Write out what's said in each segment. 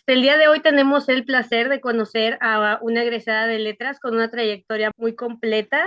El día de hoy tenemos el placer de conocer a una egresada de letras con una trayectoria muy completa.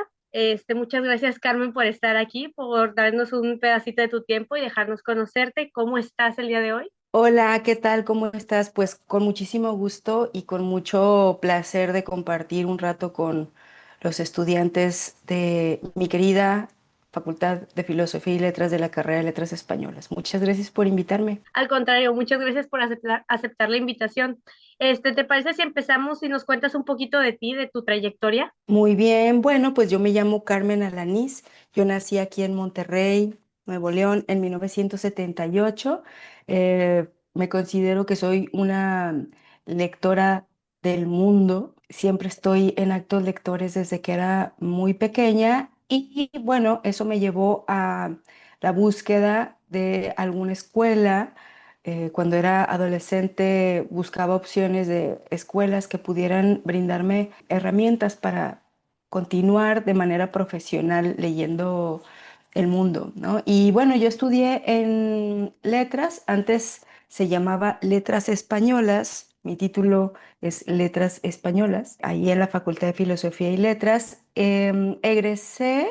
Muchas gracias, Carmen, por estar aquí, por darnos un pedacito de tu tiempo y dejarnos conocerte. ¿Cómo estás el día de hoy? Hola, ¿qué tal? ¿Cómo estás? Pues con muchísimo gusto y con mucho placer de compartir un rato con los estudiantes de mi querida Facultad de Filosofía y Letras de la carrera de Letras Españolas. Muchas gracias por invitarme. Al contrario, muchas gracias por aceptar la invitación. ¿Te parece si empezamos y nos cuentas un poquito de ti, de tu trayectoria? Muy bien, bueno, pues yo me llamo Carmen Alanís. Yo nací aquí en Monterrey, Nuevo León, en 1978. Me considero que soy una lectora del mundo. Siempre estoy en actos lectores desde que era muy pequeña y bueno, eso me llevó a la búsqueda de alguna escuela. Cuando era adolescente buscaba opciones de escuelas que pudieran brindarme herramientas para continuar de manera profesional leyendo el mundo, ¿no? Y bueno, yo estudié en letras, antes se llamaba Letras Españolas, mi título es Letras Españolas, ahí en la Facultad de Filosofía y Letras. Egresé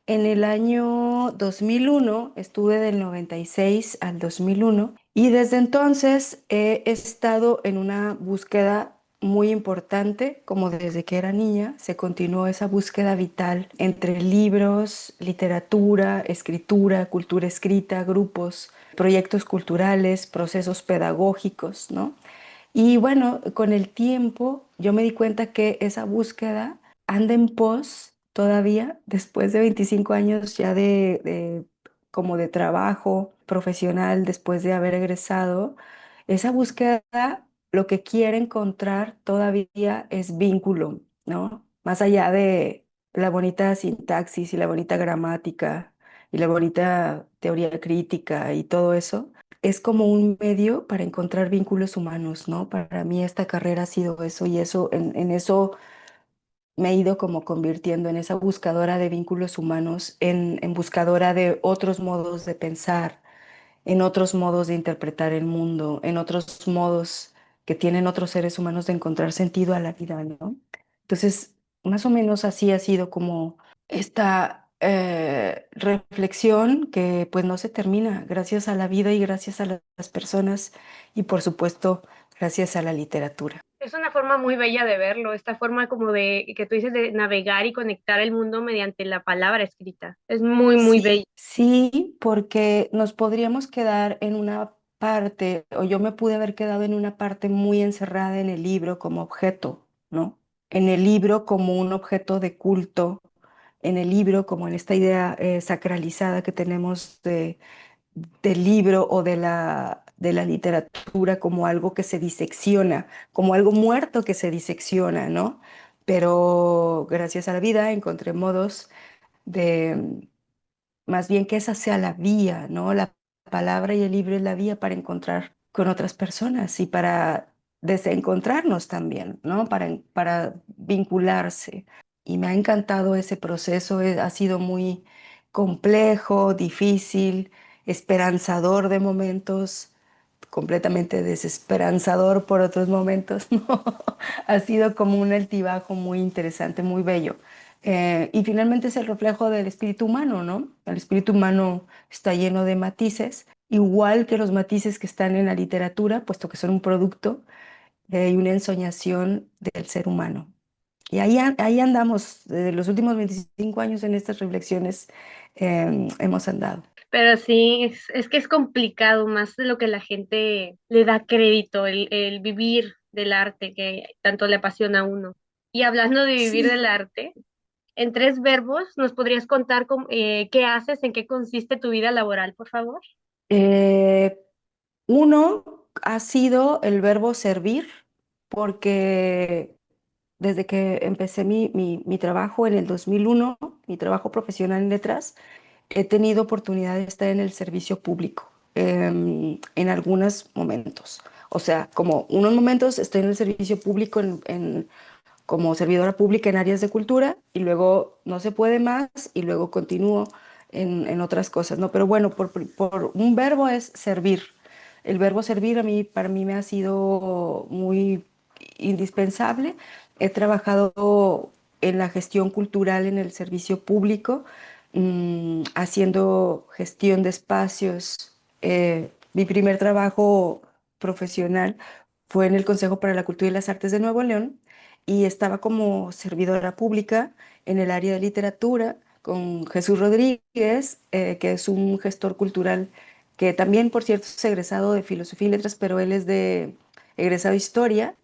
en el año 2001, estuve del 96 al 2001 y desde entonces he estado en una búsqueda muy importante, como desde que era niña, se continuó esa búsqueda vital entre libros, literatura, escritura, cultura escrita, grupos, proyectos culturales, procesos pedagógicos, ¿no? Y bueno, con el tiempo yo me di cuenta que esa búsqueda anda en pos todavía, después de 25 años ya como de trabajo profesional, después de haber egresado, esa búsqueda lo que quiere encontrar todavía es vínculo, ¿no? Más allá de la bonita sintaxis y la bonita gramática y la bonita teoría crítica y todo eso, es como un medio para encontrar vínculos humanos, ¿no? Para mí esta carrera ha sido eso y eso, en eso me he ido como convirtiendo en esa buscadora de vínculos humanos, en buscadora de otros modos de pensar, en otros modos de interpretar el mundo, en otros modos que tienen otros seres humanos de encontrar sentido a la vida, ¿no? Entonces, más o menos así ha sido como esta reflexión que pues no se termina gracias a la vida y gracias a las personas y por supuesto gracias a la literatura. Es una forma muy bella de verlo, esta forma como de, que tú dices, de navegar y conectar el mundo mediante la palabra escrita. Es muy, muy Sí, bella. sí, porque nos podríamos quedar en una parte, o yo me pude haber quedado en una parte muy encerrada en el libro como objeto, ¿no? En el libro como un objeto de culto, en el libro como en esta idea sacralizada que tenemos del libro o de la literatura como algo que se disecciona, como algo muerto que se disecciona, ¿no? Pero gracias a la vida encontré modos de más bien que esa sea la vía, ¿no? La palabra y el libro es la vía para encontrar con otras personas y para desencontrarnos también, ¿no? Para vincularse. Y me ha encantado ese proceso, ha sido muy complejo, difícil, esperanzador de momentos, completamente desesperanzador por otros momentos, ¿no? Ha sido como un altibajo muy interesante, muy bello. Y finalmente es el reflejo del espíritu humano, ¿no? El espíritu humano está lleno de matices, igual que los matices que están en la literatura, puesto que son un producto de una ensoñación del ser humano. Y ahí andamos, desde los últimos 25 años en estas reflexiones hemos andado. Pero sí, es que es complicado más de lo que la gente le da crédito, el vivir del arte que tanto le apasiona a uno. Y hablando de vivir del Sí. arte, en tres verbos, ¿nos podrías contar qué haces, en qué consiste tu vida laboral, por favor? Eh, Uno ha sido el verbo servir, porque desde que empecé mi trabajo en el 2001, mi trabajo profesional en letras, he tenido oportunidad de estar en el servicio público en algunos momentos. O sea, como unos momentos estoy en el servicio público como servidora pública en áreas de cultura y luego no se puede más y luego continúo en otras cosas, ¿no? Pero bueno, por un verbo es servir. El verbo servir para mí me ha sido muy indispensable. He trabajado en la gestión cultural en el servicio público, haciendo gestión de espacios. Mi primer trabajo profesional fue en el Consejo para la Cultura y las Artes de Nuevo León y estaba como servidora pública en el área de literatura con Jesús Rodríguez, que es un gestor cultural que también, por cierto, es egresado de Filosofía y Letras, pero él es de egresado de Historia,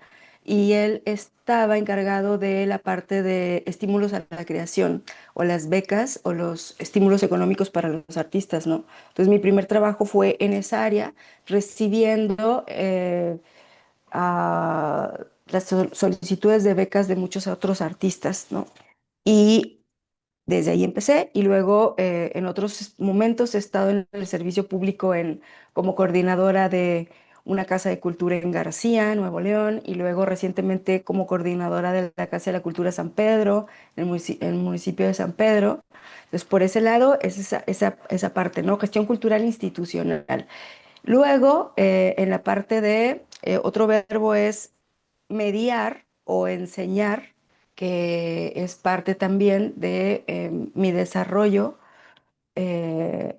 y él estaba encargado de la parte de estímulos a la creación o las becas o los estímulos económicos para los artistas, ¿no? Entonces mi primer trabajo fue en esa área, recibiendo las solicitudes de becas de muchos otros artistas, ¿no? Y desde ahí empecé y luego en otros momentos he estado en el servicio público como coordinadora de una casa de cultura en García, Nuevo León, y luego recientemente como coordinadora de la Casa de la Cultura San Pedro, en el municipio de San Pedro. Entonces, por ese lado es esa parte, ¿no? Gestión cultural institucional. Luego, en la parte de, otro verbo es mediar o enseñar, que es parte también de mi desarrollo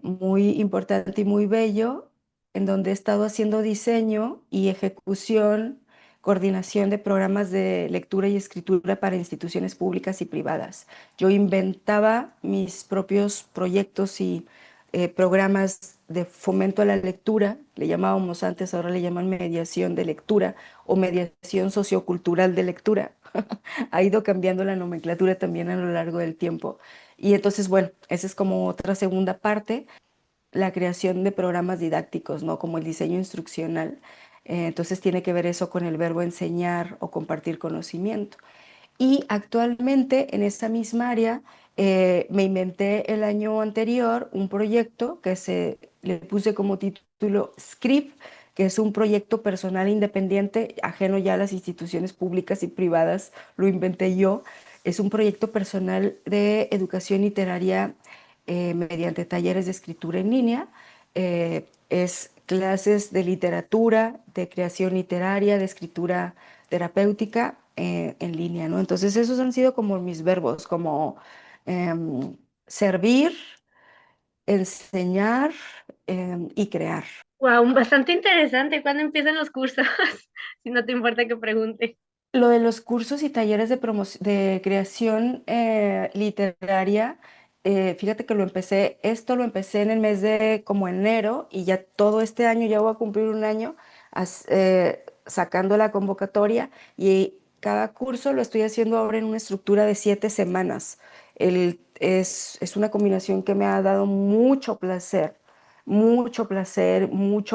muy importante y muy bello, en donde he estado haciendo diseño y ejecución, coordinación de programas de lectura y escritura para instituciones públicas y privadas. Yo inventaba mis propios proyectos y programas de fomento a la lectura, le llamábamos antes, ahora le llaman mediación de lectura o mediación sociocultural de lectura. Ha ido cambiando la nomenclatura también a lo largo del tiempo. Y entonces, bueno, esa es como otra segunda parte, la creación de programas didácticos, ¿no? Como el diseño instruccional. Entonces tiene que ver eso con el verbo enseñar o compartir conocimiento. Y actualmente en esa misma área me inventé el año anterior un proyecto que le puse como título Script, que es un proyecto personal independiente, ajeno ya a las instituciones públicas y privadas, lo inventé yo. Es un proyecto personal de educación literaria mediante talleres de escritura en línea. Es clases de literatura, de creación literaria, de escritura terapéutica en línea, ¿no? Entonces esos han sido como mis verbos, como em, servir, enseñar y crear. Wow, bastante interesante. ¿Cuándo empiezan los cursos? Si no te importa que pregunte. Lo de los cursos y talleres de creación literaria, fíjate que esto lo empecé en el mes de como enero y ya todo este año, ya voy a cumplir un año sacando la convocatoria y cada curso lo estoy haciendo ahora en una estructura de 7 semanas. Es una combinación que me ha dado mucho placer, mucho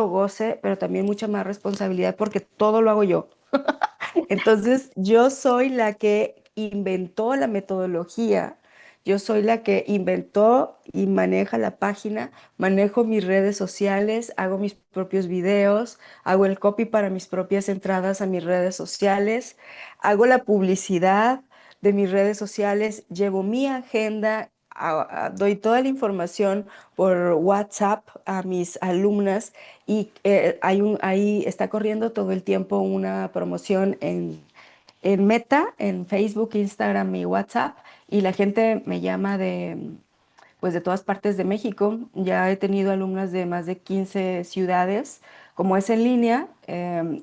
goce, pero también mucha más responsabilidad porque todo lo hago yo. Entonces, yo soy la que inventó la metodología, yo soy la que inventó y maneja la página, manejo mis redes sociales, hago mis propios videos, hago el copy para mis propias entradas a mis redes sociales, hago la publicidad de mis redes sociales, llevo mi agenda, doy toda la información por WhatsApp a mis alumnas y ahí está corriendo todo el tiempo una promoción en Meta, en Facebook, Instagram y WhatsApp, y la gente me llama pues de todas partes de México. Ya he tenido alumnas de más de 15 ciudades. Como es en línea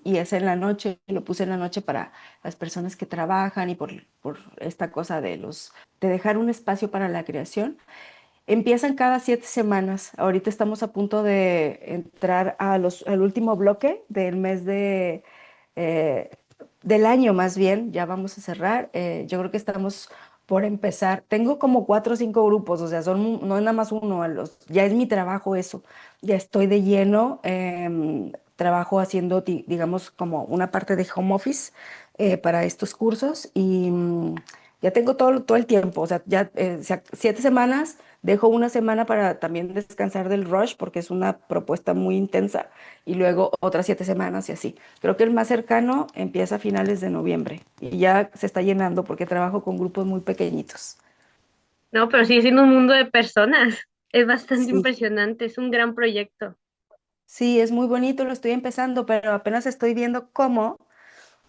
y es en la noche, lo puse en la noche para las personas que trabajan y por esta cosa de dejar un espacio para la creación. Empiezan cada 7 semanas. Ahorita estamos a punto de entrar al último bloque eh, del año más bien. Ya vamos a cerrar. Yo creo que estamos por empezar. Tengo como 4 o 5 grupos, o sea, no es nada más uno. Ya es mi trabajo eso. Ya estoy de lleno. Trabajo haciendo, digamos, como una parte de home office para estos cursos y ya tengo todo el tiempo. O sea, ya 7 semanas. Dejo una semana para también descansar del rush porque es una propuesta muy intensa y luego otras 7 semanas y así. Creo que el más cercano empieza a finales de noviembre y ya se está llenando porque trabajo con grupos muy pequeñitos. No, pero sigue siendo un mundo de personas. Es bastante Sí, impresionante. Es un gran proyecto. Sí, es muy bonito, lo estoy empezando, pero apenas estoy viendo cómo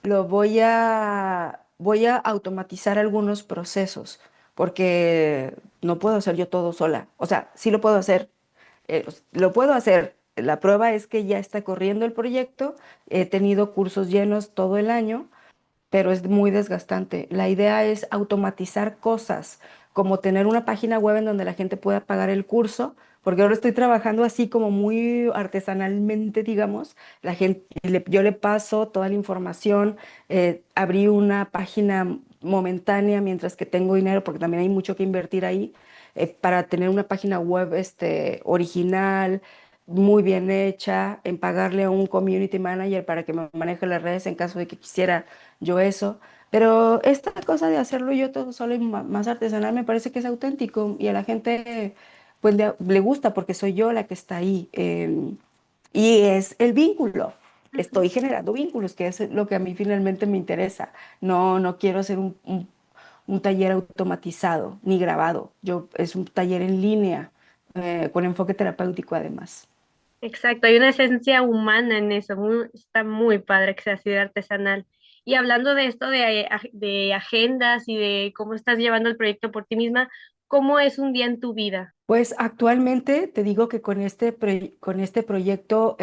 voy a automatizar algunos procesos, porque no puedo hacer yo todo sola. O sea, sí lo puedo hacer, lo puedo hacer. La prueba es que ya está corriendo el proyecto, he tenido cursos llenos todo el año, pero es muy desgastante. La idea es automatizar cosas, como tener una página web en donde la gente pueda pagar el curso, porque ahora estoy trabajando así como muy artesanalmente, digamos. La gente, yo le paso toda la información, abrí una página momentánea mientras que tengo dinero, porque también hay mucho que invertir ahí, para tener una página web original, muy bien hecha, en pagarle a un community manager para que me maneje las redes en caso de que quisiera yo eso. Pero esta cosa de hacerlo yo todo solo y más artesanal me parece que es auténtico y a la gente pues le gusta porque soy yo la que está ahí. Y es el vínculo. Ujú. Estoy generando vínculos, que es lo que a mí finalmente me interesa. No, no quiero hacer un taller automatizado ni grabado. Es un taller en línea, con enfoque terapéutico además. Exacto, hay una esencia humana en eso, está muy padre que sea así de artesanal. Y hablando de esto de agendas y de cómo estás llevando el proyecto por ti misma, ¿cómo es un día en tu vida? Pues actualmente te digo que con este proyecto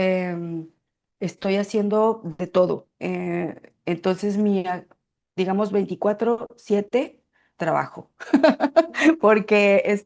estoy haciendo de todo. Entonces, digamos, 24/7 trabajo. Porque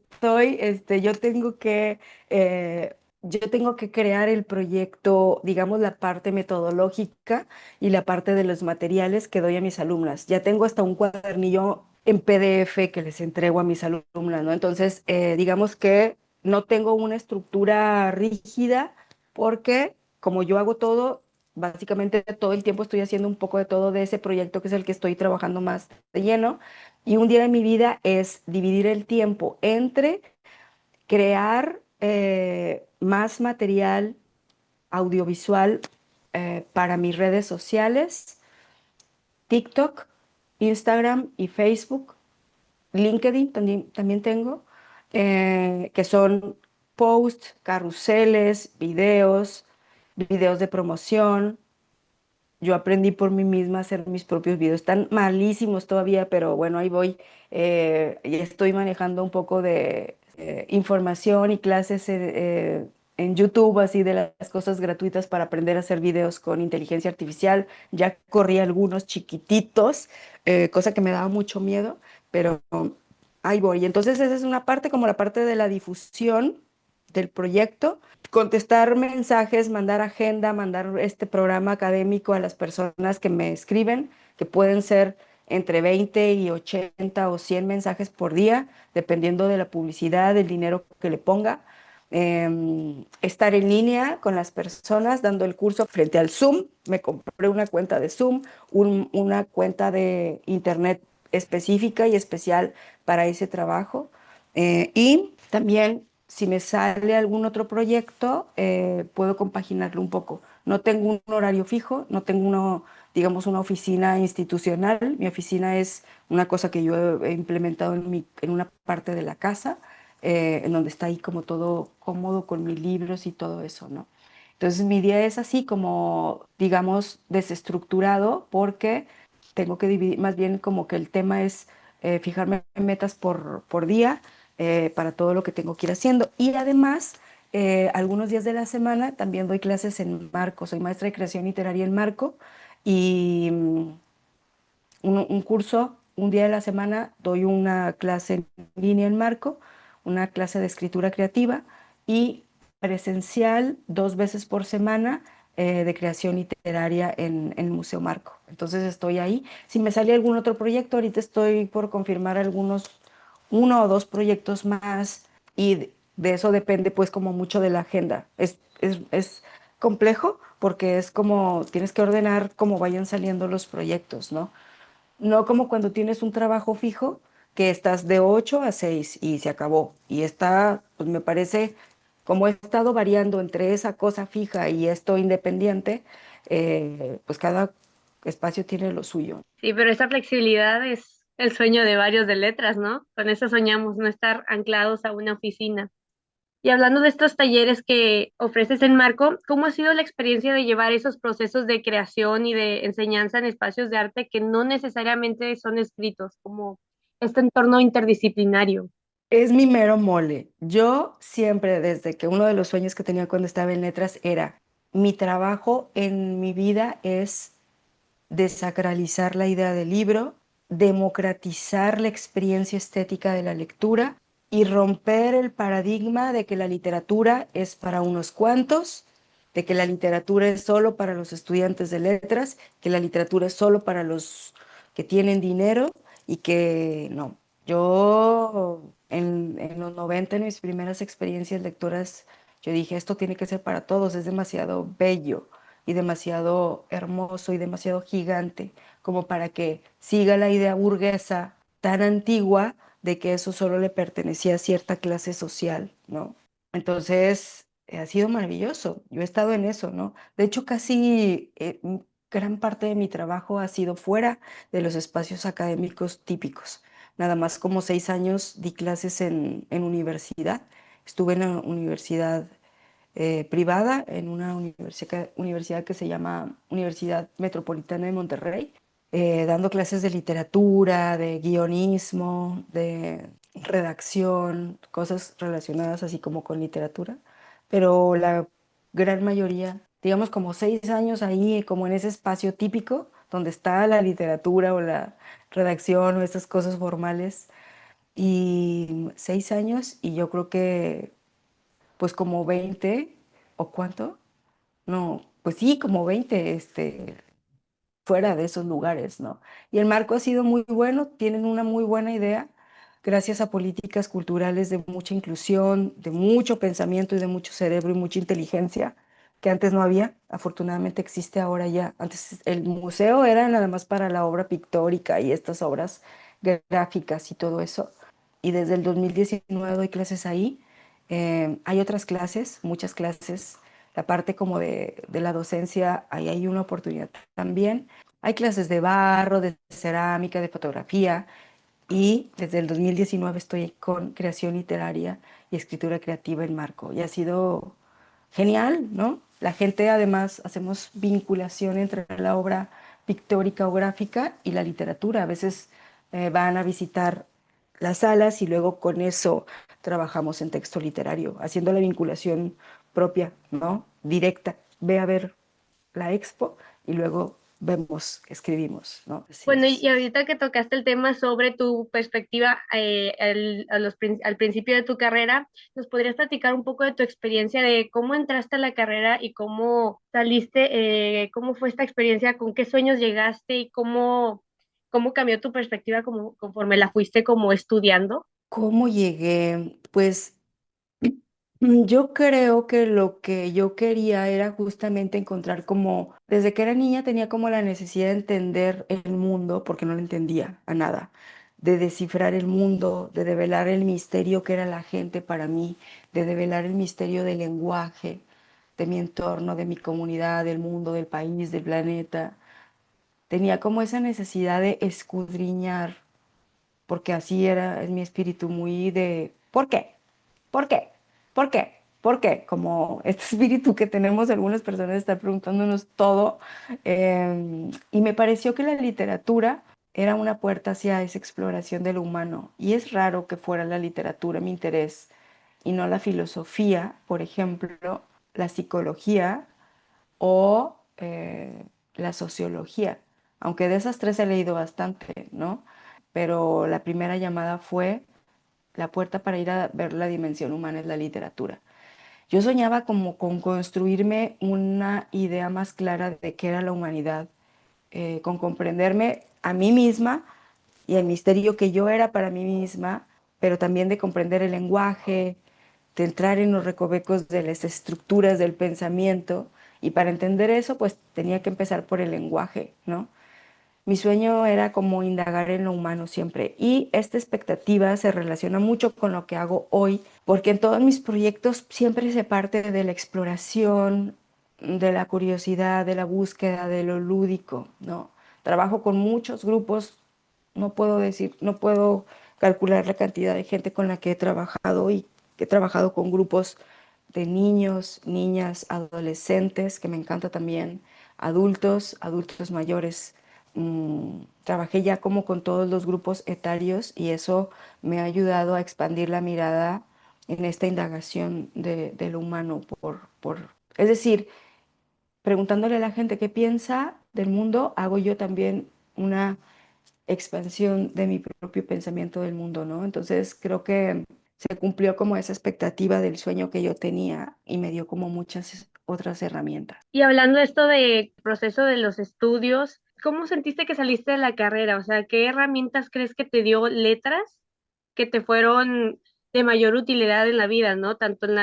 yo tengo que crear el proyecto, digamos, la parte metodológica y la parte de los materiales que doy a mis alumnas. Ya tengo hasta un cuadernillo en PDF que les entrego a mis alumnas, ¿no? Entonces, digamos que no tengo una estructura rígida porque como yo hago todo, básicamente todo el tiempo estoy haciendo un poco de todo de ese proyecto que es el que estoy trabajando más de lleno. Y un día de mi vida es dividir el tiempo entre crear más material audiovisual para mis redes sociales, TikTok, Instagram y Facebook. LinkedIn también tengo, que son posts, carruseles, videos de promoción. Yo aprendí por mí misma a hacer mis propios videos. Están malísimos todavía, pero bueno, ahí voy. Y estoy manejando un poco de información y clases en YouTube, así de las cosas gratuitas para aprender a hacer videos con inteligencia artificial. Ya corrí algunos chiquititos, cosa que me daba mucho miedo, pero ahí voy. Entonces esa es una parte, como la parte de la difusión del proyecto, contestar mensajes, mandar agenda, mandar este programa académico a las personas que me escriben, que pueden ser entre 20 y 80 o 100 mensajes por día, dependiendo de la publicidad, del dinero que le ponga. Estar en línea con las personas dando el curso frente al Zoom. Me compré una cuenta de Zoom, una cuenta de internet específica y especial para ese trabajo. Y también, si me sale algún otro proyecto, puedo compaginarlo un poco. No tengo un horario fijo, no tengo digamos, una oficina institucional. Mi oficina es una cosa que yo he implementado en una parte de la casa, en donde está ahí como todo cómodo con mis libros y todo eso, ¿no? Entonces mi día es así como, digamos, desestructurado porque tengo que dividir, más bien como que el tema es fijarme metas por día, para todo lo que tengo que ir haciendo. Y además, algunos días de la semana también doy clases en Marco. Soy maestra de creación literaria en Marco y un curso, un día de la semana doy una clase en línea en Marco, una clase de escritura creativa y presencial 2 veces por semana, de creación literaria en el Museo Marco. Entonces estoy ahí. Si me sale algún otro proyecto, ahorita estoy por confirmar uno o dos proyectos más y de eso depende pues como mucho de la agenda. Es complejo porque es como tienes que ordenar cómo vayan saliendo los proyectos, ¿no? No como cuando tienes un trabajo fijo, que estás de 8 a 6 y se acabó. Y está, pues me parece, como he estado variando entre esa cosa fija y esto independiente, pues cada espacio tiene lo suyo. Sí, pero esa flexibilidad es el sueño de varios de letras, ¿no? Con eso soñamos, no estar anclados a una oficina. Y hablando de estos talleres que ofreces en Marco, ¿cómo ha sido la experiencia de llevar esos procesos de creación y de enseñanza en espacios de arte que no necesariamente son escritos, como este entorno interdisciplinario? Es mi mero mole. Yo siempre, desde que uno de los sueños que tenía cuando estaba en letras era, mi trabajo en mi vida es desacralizar la idea del libro, democratizar la experiencia estética de la lectura y romper el paradigma de que la literatura es para unos cuantos, de que la literatura es solo para los estudiantes de letras, que la literatura es solo para los que tienen dinero y que no. Yo en los 90, en mis primeras experiencias lectoras, yo dije, esto tiene que ser para todos, es demasiado bello y demasiado hermoso y demasiado gigante como para que siga la idea burguesa tan antigua de que eso solo le pertenecía a cierta clase social, ¿no? Entonces, ha sido maravilloso. Yo he estado en eso, ¿no? De hecho, casi gran parte de mi trabajo ha sido fuera de los espacios académicos típicos. Nada más como 6 años di clases en universidad. Estuve en la universidad privada en una universidad que se llama Universidad Metropolitana de Monterrey, dando clases de literatura, de guionismo, de redacción, cosas relacionadas así como con literatura, pero la gran mayoría, digamos como 6 años ahí, como en ese espacio típico donde está la literatura o la redacción o estas cosas formales, y 6 años y yo creo que pues como 20 o cuánto, no, pues sí, como 20 fuera de esos lugares, ¿no? Y el marco ha sido muy bueno, tienen una muy buena idea, gracias a políticas culturales de mucha inclusión, de mucho pensamiento y de mucho cerebro y mucha inteligencia, que antes no había, afortunadamente existe ahora ya. Antes el museo era nada más para la obra pictórica y estas obras gráficas y todo eso. Y desde el 2019 doy clases ahí. Hay otras clases, muchas clases. La parte como de la docencia, ahí hay una oportunidad también. Hay clases de barro, de cerámica, de fotografía y desde el 2019 estoy con creación literaria y escritura creativa en Marco. Y ha sido genial, ¿no? La gente además hacemos vinculación entre la obra pictórica o gráfica y la literatura. A veces van a visitar las salas y luego con eso trabajamos en texto literario, haciendo la vinculación propia, ¿no? Directa. Ve a ver la expo y luego vemos, escribimos, ¿no? Así Bueno, y es. ahorita que tocaste el tema sobre tu perspectiva al principio de tu carrera, ¿nos podrías platicar un poco de tu experiencia de cómo entraste a la carrera y cómo saliste, cómo fue esta experiencia, con qué sueños llegaste y cómo cambió tu perspectiva conforme la fuiste como estudiando? ¿Cómo llegué? Pues yo creo que lo que yo quería era justamente encontrar como, desde que era niña tenía como la necesidad de entender el mundo, porque no le entendía a nada, de descifrar el mundo, de develar el misterio que era la gente para mí, de develar el misterio del lenguaje, de mi entorno, de mi comunidad, del mundo, del país, del planeta. Tenía como esa necesidad de escudriñar porque así era en mi espíritu muy de ¿por qué? ¿Por qué? ¿Por qué? ¿Por qué? Como este espíritu que tenemos algunas personas de estar preguntándonos todo. Y me pareció que la literatura era una puerta hacia esa exploración de lo humano. Y es raro que fuera la literatura mi interés y no la filosofía, por ejemplo, la psicología o la sociología, aunque de esas tres he leído bastante, ¿no? Pero la primera llamada fue la puerta para ir a ver la dimensión humana es la literatura. Yo soñaba como con construirme una idea más clara de qué era la humanidad, con comprenderme a mí misma y el misterio que yo era para mí misma, pero también de comprender el lenguaje, de entrar en los recovecos de las estructuras del pensamiento. Y para entender eso, pues tenía que empezar por el lenguaje, ¿no? Mi sueño era como indagar en lo humano siempre y esta expectativa se relaciona mucho con lo que hago hoy, porque en todos mis proyectos siempre se parte de la exploración, de la curiosidad, de la búsqueda, de lo lúdico, ¿no? Trabajo con muchos grupos, no puedo decir, no puedo calcular la cantidad de gente con la que he trabajado y He trabajado con grupos de niños, niñas, adolescentes, que me encanta también, adultos, adultos mayores. Trabajé ya como con todos los grupos etarios y eso me ha ayudado a expandir la mirada en esta indagación de lo humano es decir, preguntándole a la gente qué piensa del mundo, hago yo también una expansión de mi propio pensamiento del mundo, ¿no? Entonces creo que se cumplió como esa expectativa del sueño que yo tenía y me dio como muchas otras herramientas. Y hablando de esto de proceso de los estudios, ¿cómo sentiste que saliste de la carrera? O sea, ¿qué herramientas crees que te dio letras que te fueron de mayor utilidad en la vida, ¿no? Tanto en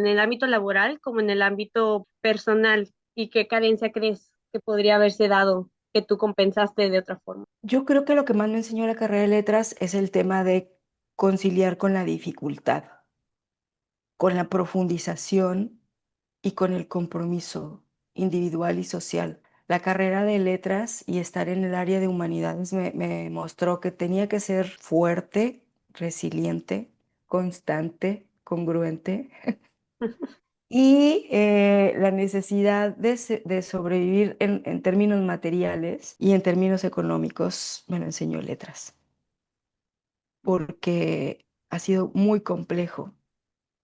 el ámbito laboral como en el ámbito personal. ¿Y qué carencia crees que podría haberse dado que tú compensaste de otra forma? Yo creo que lo que más me enseñó la carrera de letras es el tema de conciliar con la dificultad, con la profundización y con el compromiso individual y social. La carrera de letras y estar en el área de humanidades me mostró que tenía que ser fuerte, resiliente, constante, congruente y la necesidad de sobrevivir en términos materiales y en términos económicos me lo enseñó letras, porque ha sido muy complejo.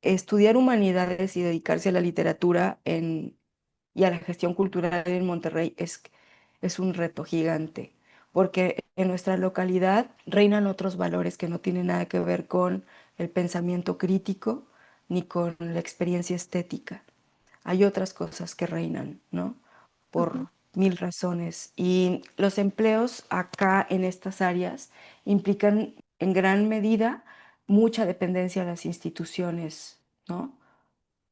Estudiar humanidades y dedicarse a la literatura y a la gestión cultural en Monterrey es un reto gigante, porque en nuestra localidad reinan otros valores que no tienen nada que ver con el pensamiento crítico ni con la experiencia estética. Hay otras cosas que reinan, ¿no? Ujú, Por mil razones. Y los empleos acá en estas áreas implican en gran medida mucha dependencia de las instituciones, ¿no?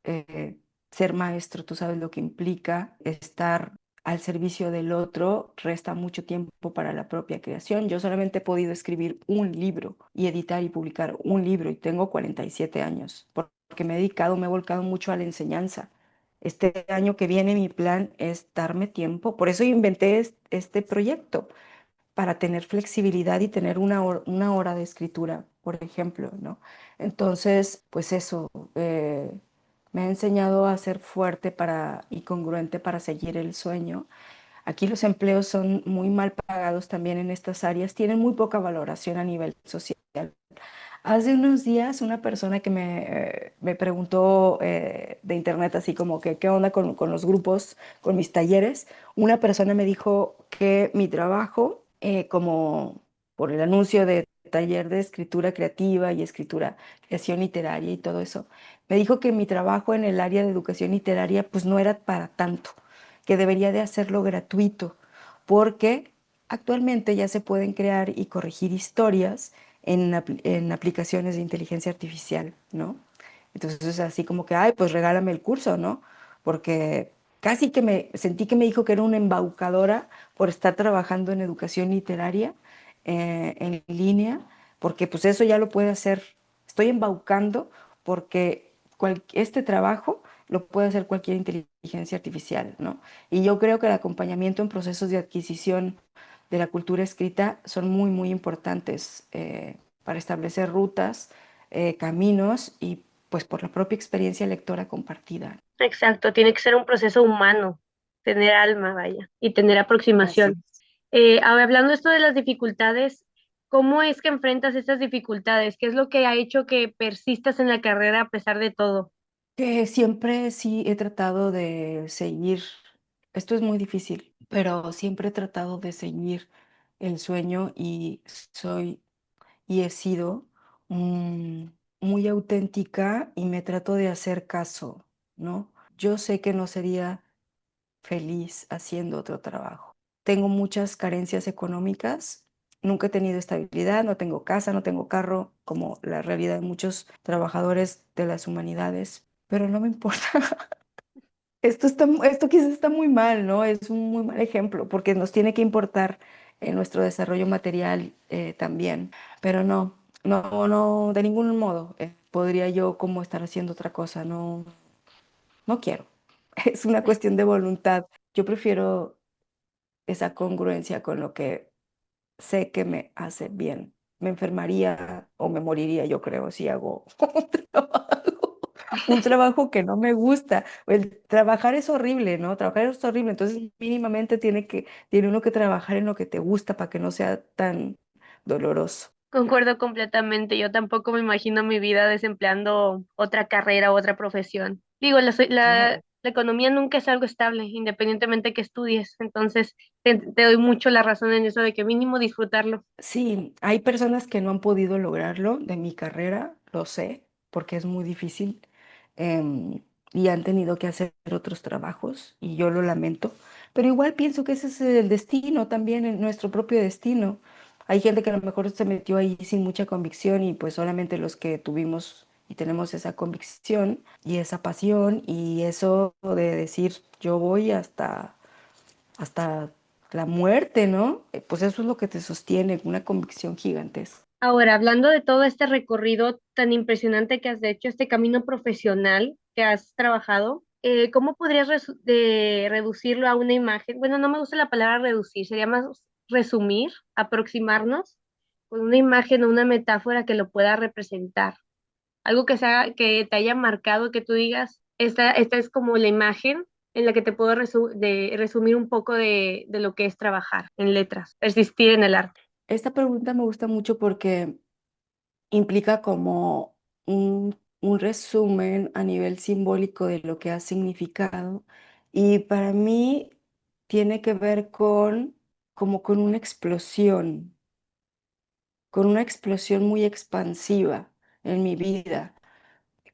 eh, Ser maestro, tú sabes lo que implica estar al servicio del otro, resta mucho tiempo para la propia creación. Yo solamente he podido escribir un libro y editar y publicar un libro y tengo 47 años, porque me he dedicado, me he volcado mucho a la enseñanza. Este año que viene mi plan es darme tiempo, por eso inventé este proyecto para tener flexibilidad y tener una hora de escritura, por ejemplo, ¿no? Entonces, pues eso, me ha enseñado a ser fuerte y congruente para seguir el sueño. Aquí los empleos son muy mal pagados también en estas áreas, tienen muy poca valoración a nivel social. Hace unos días una persona que me preguntó de internet así como que qué onda con los grupos, con mis talleres, una persona me dijo que mi trabajo, como por el anuncio de taller de escritura creativa y escritura, creación literaria y todo eso, me dijo que mi trabajo en el área de educación literaria pues no era para tanto, que debería de hacerlo gratuito, porque actualmente ya se pueden crear y corregir historias en aplicaciones de inteligencia artificial, ¿no? Entonces, así como que, ay, pues regálame el curso, ¿no? Porque casi que me sentí que me dijo que era una embaucadora por estar trabajando en educación literaria en línea, porque pues eso ya lo puede hacer. Estoy embaucando porque este trabajo lo puede hacer cualquier inteligencia artificial, ¿no? Y yo creo que el acompañamiento en procesos de adquisición de la cultura escrita son muy, muy importantes para establecer rutas, caminos y pues por la propia experiencia lectora compartida. exacto, tiene que ser un proceso humano, tener alma, vaya, y tener Así aproximación. es. Ahora, hablando esto de las dificultades, ¿cómo es que enfrentas estas dificultades? ¿Qué es lo que ha hecho que persistas en la carrera a pesar de todo? Que siempre sí he tratado de seguir, esto es muy difícil, pero siempre he tratado de seguir el sueño y soy y he sido mm, muy auténtica y me trato de hacer caso, ¿no? Yo sé que no sería feliz haciendo otro trabajo. Tengo muchas carencias económicas, nunca he tenido estabilidad, no tengo casa, no tengo carro, como la realidad de muchos trabajadores de las humanidades, pero no me importa. Esto quizás está muy mal, ¿no? Es un muy mal ejemplo porque nos tiene que importar en nuestro desarrollo material también, pero no, de ningún modo podría yo como estar haciendo otra cosa, no, no quiero. Es una cuestión de voluntad. Yo prefiero esa congruencia con lo que sé que me hace bien. me enfermaría o me moriría, yo creo, si hago un trabajo, un trabajo que no me gusta. El trabajar es horrible, ¿no? Trabajar es horrible, entonces mínimamente tiene uno que trabajar en lo que te gusta para que no sea tan doloroso. Concuerdo completamente. Yo tampoco me imagino mi vida desempleando otra carrera, otra profesión. Digo, Claro. la economía nunca es algo estable, independientemente que estudies. Entonces, te doy mucho la razón en eso de que mínimo disfrutarlo. Sí, hay personas que no han podido lograrlo de mi carrera, lo sé, porque es muy difícil, em, y han tenido que hacer otros trabajos y yo lo lamento, pero igual pienso que ese es el destino también, nuestro propio destino. Hay gente que a lo mejor se metió ahí sin mucha convicción y pues solamente los que tuvimos y tenemos esa convicción y esa pasión y eso de decir yo voy hasta la muerte, ¿no? Pues eso es lo que te sostiene, una convicción gigantesca. Ahora, hablando de todo este recorrido tan impresionante que has hecho, este camino profesional que has trabajado, ¿cómo podrías reducirlo a una imagen? Bueno, no me gusta la palabra reducir, sería más resumir, aproximarnos con una imagen o una metáfora que lo pueda representar. Algo que sea, que te haya marcado, que tú digas, esta es como la imagen en la que te puedo resumir un poco de lo que es trabajar en letras, persistir en el arte. Esta pregunta me gusta mucho porque implica como un resumen a nivel simbólico de lo que ha significado y para mí tiene que ver con como con una explosión muy expansiva en mi vida,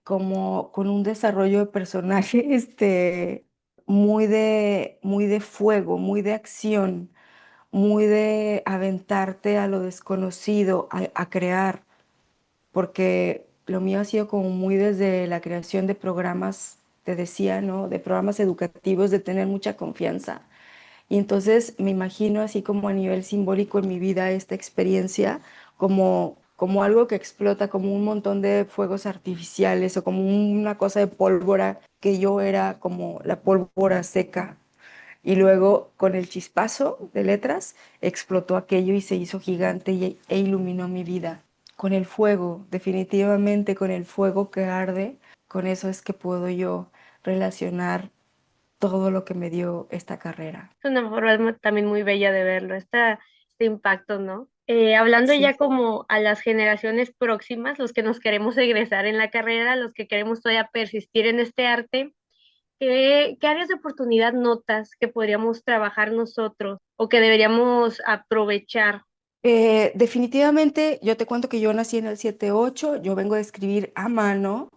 como con un desarrollo de personaje muy de fuego, muy de acción, muy de aventarte a lo desconocido, a crear, porque lo mío ha sido como muy desde la creación de programas, te decía, ¿no? De programas educativos, de tener mucha confianza. Y entonces me imagino así como a nivel simbólico en mi vida esta experiencia como algo que explota, como un montón de fuegos artificiales o como una cosa de pólvora, que yo era como la pólvora seca. Y luego con el chispazo de letras explotó aquello y se hizo gigante e iluminó mi vida. Con el fuego, definitivamente con el fuego que arde, con eso es que puedo yo relacionar todo lo que me dio esta carrera. Es una forma también muy bella de verlo, este impacto, ¿no? Hablando Sí. ya como a las generaciones próximas, los que nos queremos egresar en la carrera, los que queremos todavía persistir en este arte, ¿qué áreas de oportunidad notas que podríamos trabajar nosotros o que deberíamos aprovechar? Definitivamente, yo te cuento que yo nací en el 78, yo vengo de escribir a mano,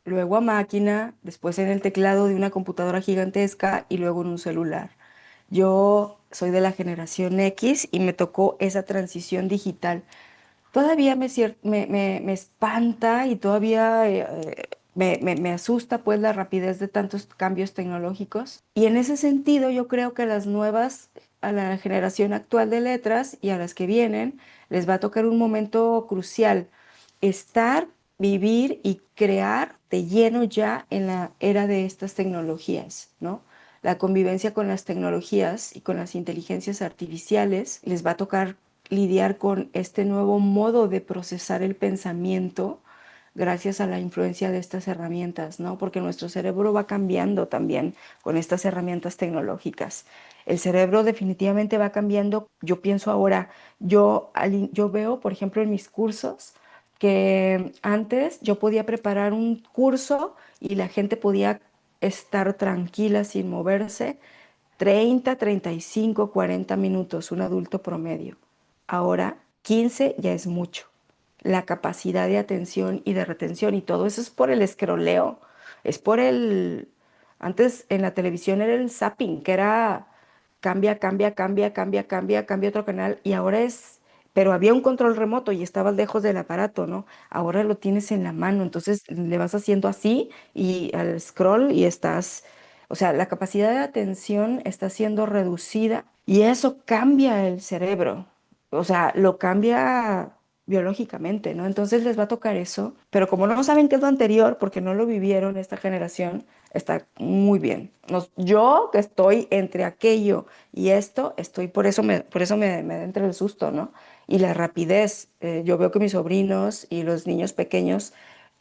luego a máquina, después en el teclado de una computadora gigantesca y luego en un celular. Yo soy de la generación X y me tocó esa transición digital. Todavía me espanta y todavía me asusta pues la rapidez de tantos cambios tecnológicos. Y en ese sentido yo creo que a la generación actual de letras y a las que vienen, les va a tocar un momento crucial, estar, vivir y crear de lleno ya en la era de estas tecnologías, ¿no? La convivencia con las tecnologías y con las inteligencias artificiales les va a tocar lidiar con este nuevo modo de procesar el pensamiento gracias a la influencia de estas herramientas, ¿no? Porque nuestro cerebro va cambiando también con estas herramientas tecnológicas. El cerebro definitivamente va cambiando. Yo pienso ahora, yo veo, por ejemplo, en mis cursos, que antes yo podía preparar un curso y la gente podía estar tranquila sin moverse 35, 40 minutos, un adulto promedio. Ahora 15 ya es mucho. La capacidad de atención y de retención y todo eso es por el escroleo, es por el... Antes en la televisión era el zapping, que era cambia otro canal y ahora es... Pero había un control remoto y estabas lejos del aparato, ¿no? Ahora lo tienes en la mano, entonces le vas haciendo así y al scroll y estás... O sea, la capacidad de atención está siendo reducida y eso cambia el cerebro. O sea, lo cambia biológicamente, ¿no? Entonces les va a tocar eso, pero como no saben qué es lo anterior, porque no lo vivieron esta generación, está muy bien. Yo que estoy entre aquello y esto, estoy, por eso me da entre el susto, ¿no? Y la rapidez. Yo veo que mis sobrinos y los niños pequeños,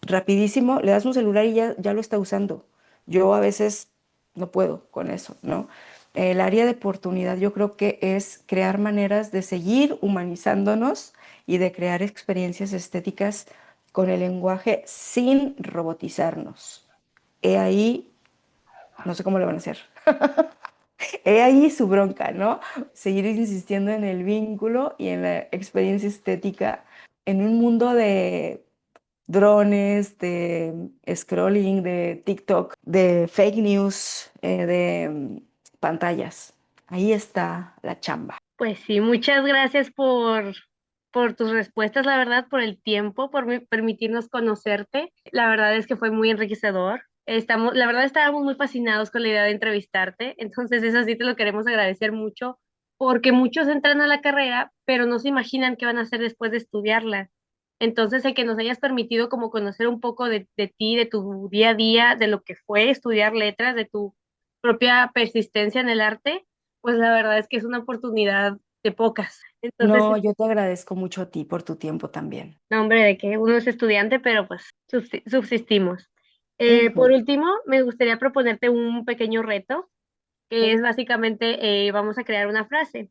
rapidísimo, le das un celular y ya lo está usando. Yo a veces no puedo con eso, ¿no? El área de oportunidad yo creo que es crear maneras de seguir humanizándonos y de crear experiencias estéticas con el lenguaje sin robotizarnos. He ahí, no sé cómo lo van a hacer. He ahí su bronca, ¿no? Seguir insistiendo en el vínculo y en la experiencia estética en un mundo de drones, de scrolling, de TikTok, de fake news, de pantallas. Ahí está la chamba. Pues sí, muchas gracias por tus respuestas, la verdad, por el tiempo, por permitirnos conocerte. La verdad es que fue muy enriquecedor. La verdad estábamos muy fascinados con la idea de entrevistarte, entonces eso sí te lo queremos agradecer mucho, porque muchos entran a la carrera, pero no se imaginan qué van a hacer después de estudiarla. Entonces, el que nos hayas permitido como conocer un poco de ti, de tu día a día, de lo que fue estudiar letras, de tu propia persistencia en el arte, pues la verdad es que es una oportunidad de pocas. Entonces, No, yo te agradezco mucho a ti por tu tiempo también. no, hombre, de que uno es estudiante, pero pues subsistimos. Por Ujú. último, me gustaría proponerte un pequeño reto, que es básicamente, vamos a crear una frase.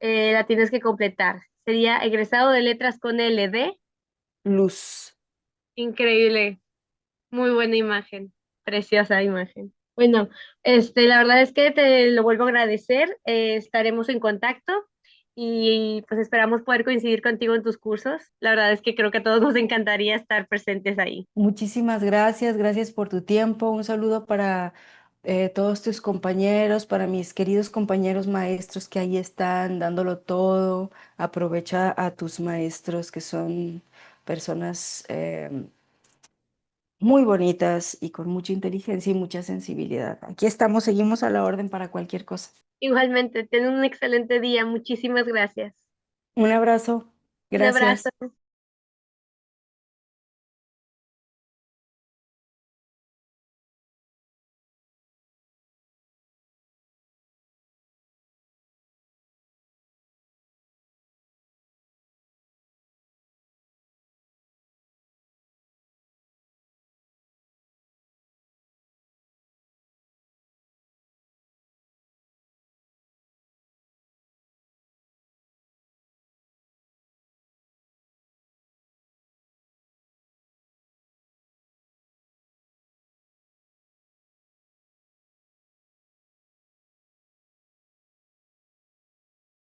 La tienes que completar. Sería egresado de letras con LD. Luz. Increíble, muy buena imagen, preciosa imagen. Bueno, la verdad es que te lo vuelvo a agradecer. Estaremos en contacto y pues esperamos poder coincidir contigo en tus cursos. La verdad es que creo que a todos nos encantaría estar presentes ahí. Muchísimas gracias, gracias por tu tiempo. Un saludo para todos tus compañeros, para mis queridos compañeros maestros que ahí están dándolo todo. Aprovecha a tus maestros que son personas muy bonitas y con mucha inteligencia y mucha sensibilidad. Aquí estamos, seguimos a la orden para cualquier cosa. Igualmente, ten un excelente día. Muchísimas gracias. Un abrazo, Un abrazo. gracias.